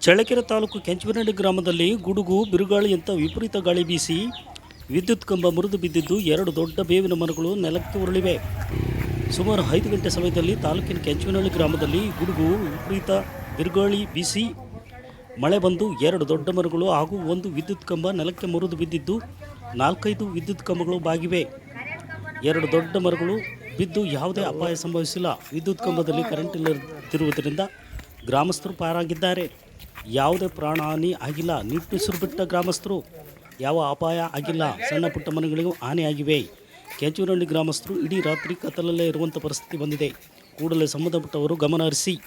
ಚಳ್ಳಕೆರೆ ತಾಲೂಕು ಕೆಂಚವನಹಳ್ಳಿ ಗ್ರಾಮದಲ್ಲಿ ಗುಡುಗು ಬಿರುಗಾಳಿಯಂಥ ವಿಪರೀತ ಗಾಳಿ ಬೀಸಿ ವಿದ್ಯುತ್ ಕಂಬ ಮುರಿದು ಬಿದ್ದಿದ್ದು 2 ದೊಡ್ಡ ಬೇವಿನ ಮರಗಳು ನೆಲಕ್ಕೆ ಉರುಳಿವೆ. ಸುಮಾರು 5 ಗಂಟೆ ಸಮಯದಲ್ಲಿ ತಾಲೂಕಿನ ಕೆಂಚವನಹಳ್ಳಿ ಗ್ರಾಮದಲ್ಲಿ ಗುಡುಗು ವಿಪರೀತ ಬಿರುಗಾಳಿ ಬೀಸಿ ಮಳೆ ಬಂದು 2 ದೊಡ್ಡ ಮರಗಳು ಹಾಗೂ 1 ವಿದ್ಯುತ್ ಕಂಬ ನೆಲಕ್ಕೆ ಮುರಿದು ಬಿದ್ದಿದ್ದು 4-5 ವಿದ್ಯುತ್ ಕಂಬಗಳು ಬಾಗಿವೆ. 2 ದೊಡ್ಡ ಮರಗಳು ಬಿದ್ದು ಯಾವುದೇ ಅಪಾಯ ಸಂಭವಿಸಿಲ್ಲ. ವಿದ್ಯುತ್ ಕಂಬದಲ್ಲಿ ಕರೆಂಟ್ ಇಲ್ಲದಿರುವುದರಿಂದ ಗ್ರಾಮಸ್ಥರು ಪಾರಾಗಿದ್ದಾರೆ. ಯಾವುದೇ ಪ್ರಾಣಹಾನಿ ಆಗಿಲ್ಲ. ನಿಟ್ಟುಸಿರು ಬಿಟ್ಟ ಗ್ರಾಮಸ್ಥರು. ಯಾವ ಅಪಾಯ ಆಗಿಲ್ಲ. ಸಣ್ಣ ಪುಟ್ಟ ಮನೆಗಳಿಗೂ ಹಾನಿಯಾಗಿವೆ. ಕೆಂಚವನಹಳ್ಳಿ ಗ್ರಾಮಸ್ಥರು ಇಡೀ ರಾತ್ರಿ ಕತ್ತಲಲ್ಲೇ ಇರುವಂಥ ಪರಿಸ್ಥಿತಿ ಬಂದಿದೆ. ಕೂಡಲೇ ಸಂಬಂಧಪಟ್ಟವರು ಗಮನ ಹರಿಸಿ.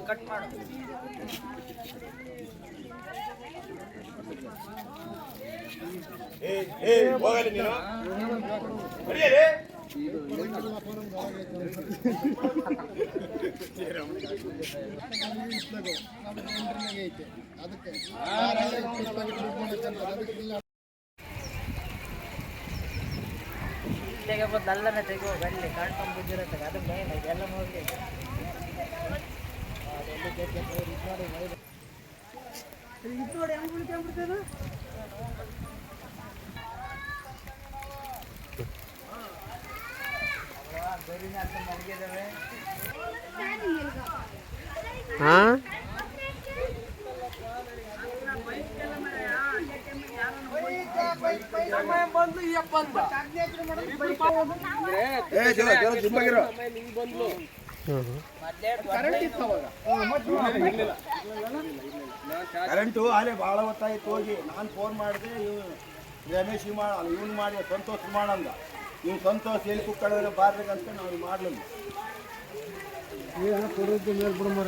ಕಟ್ ಮಾಡು. ಹೋಗಲಿ ನೀನು ತೆಗೋಬೋದು ಅಲ್ಲನೇ ತೆಗೋ ಗಂಡ್ಲಿ ಕಾಣ್ಕೊಂಡು ಬಿದ್ದಿರತ್ತೆ ಅದು ಮೇನ್ ಇದೆಲ್ಲ ಹೋಗಿ ನೋಡಿ ಹೆಂಗ್ ಬಿಡ್ತೇನೆ ಕರೆಂಟು ಅಲ್ಲೇ ಭಾಳ ಹೊತ್ತಾಯ್ತು. ಹೋಗಿ ನಾನು ಫೋನ್ ಮಾಡಿದೆ, ರಮೇಶ್ ಇವ್ನು ಮಾಡಿ ಸಂತೋಷ್ ಮಾಡಂದ. ಇವ್ನು ಸಂತೋಷ್ ಎಲ್ಲಿ ಕುಕ್ಕಳಲ್ಲ ಬಾರ್ಬೇಕಂತ ನಾವು ಮಾಡಲಿಲ್ಲ. ಕೊಡೋದು ಮೇಲೆ ಬಿಡ ಮರ